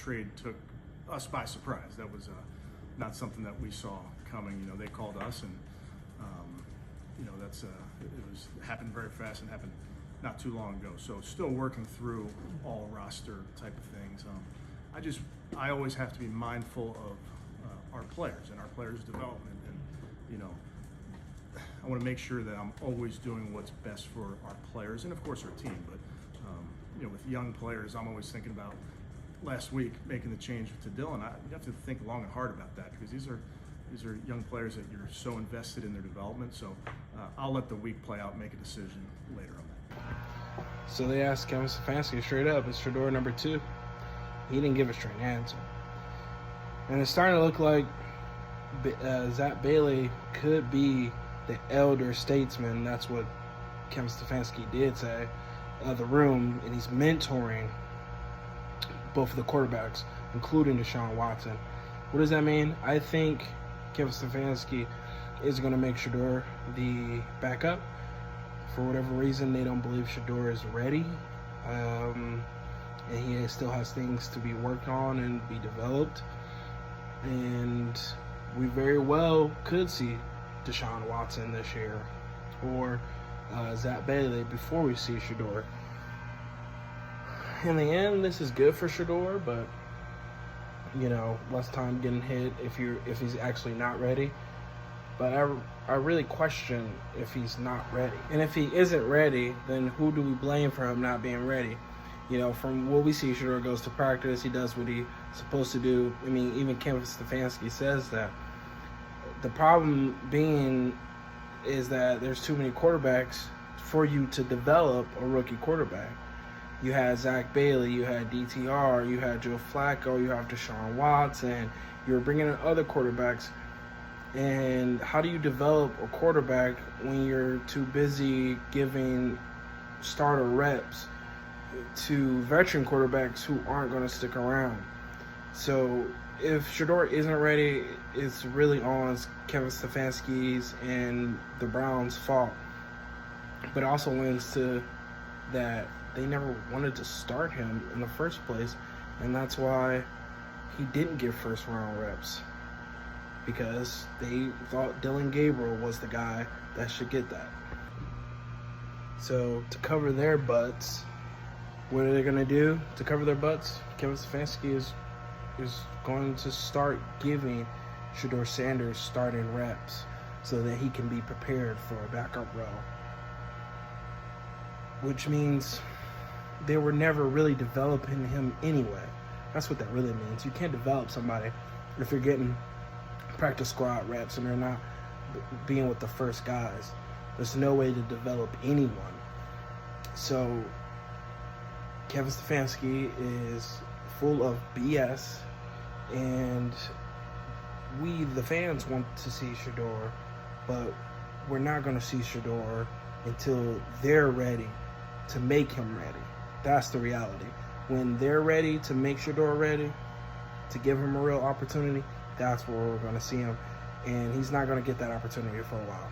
trade took us by surprise. That was not something that we saw coming. You know, they called us, and you know, it happened very fast and happened not too long ago. So still working through all roster type of things. I always have to be mindful of our players and our players' development, and you know, I want to make sure that I'm always doing what's best for our players and of course our team. But you know, with young players, I'm always thinking about last week making the change to Dylan. You have to think long and hard about that, because these are young players that you're so invested in their development. So I'll let the week play out and make a decision later on that. So they asked Kevin Stefanski straight up, is Shedeur number 2? He didn't give a straight answer. And it's starting to look like Zapp Bailey could be the elder statesman. That's what Kevin Stefanski did say of the room, and he's mentoring both of the quarterbacks, including Deshaun Watson. What does that mean? I think Kevin Stefanski is going to make Shedeur the backup. For whatever reason, they don't believe Shedeur is ready. And he still has things to be worked on and be developed. And we very well could see Deshaun Watson this year, or Zapp Bailey before we see Shedeur. In the end, this is good for Shedeur, but you know, less time getting hit if he's actually not ready. But I really question if he's not ready. And if he isn't ready, then who do we blame for him not being ready? You know, from what we see, Shedeur goes to practice, he does what he's supposed to do. I mean, even Kevin Stefanski says that. The problem being is that there's too many quarterbacks for you to develop a rookie quarterback. You had Zapp Bailey, you had DTR, you had Joe Flacco, you have Deshaun Watson. You're bringing in other quarterbacks. And how do you develop a quarterback when you're too busy giving starter reps to veteran quarterbacks who aren't going to stick around? So if Shedeur isn't ready, it's really on Kevin Stefanski's and the Browns' fault. But it also links to that they never wanted to start him in the first place, and that's why he didn't get first-round reps, because they thought Dylan Gabriel was the guy that should get that. So to cover their butts, what are they going to do to cover their butts? Kevin Stefanski is going to start giving Shedeur Sanders starting reps so that he can be prepared for a backup role. Which means they were never really developing him anyway. That's what that really means. You can't develop somebody if you're getting practice squad reps and they're not being with the first guys. There's no way to develop anyone. So Kevin Stefanski is full of BS, and we, the fans, want to see Shedeur, but we're not going to see Shedeur until they're ready to make him ready. That's the reality. When they're ready to make Shedeur ready, to give him a real opportunity, that's where we're going to see him. And he's not going to get that opportunity for a while.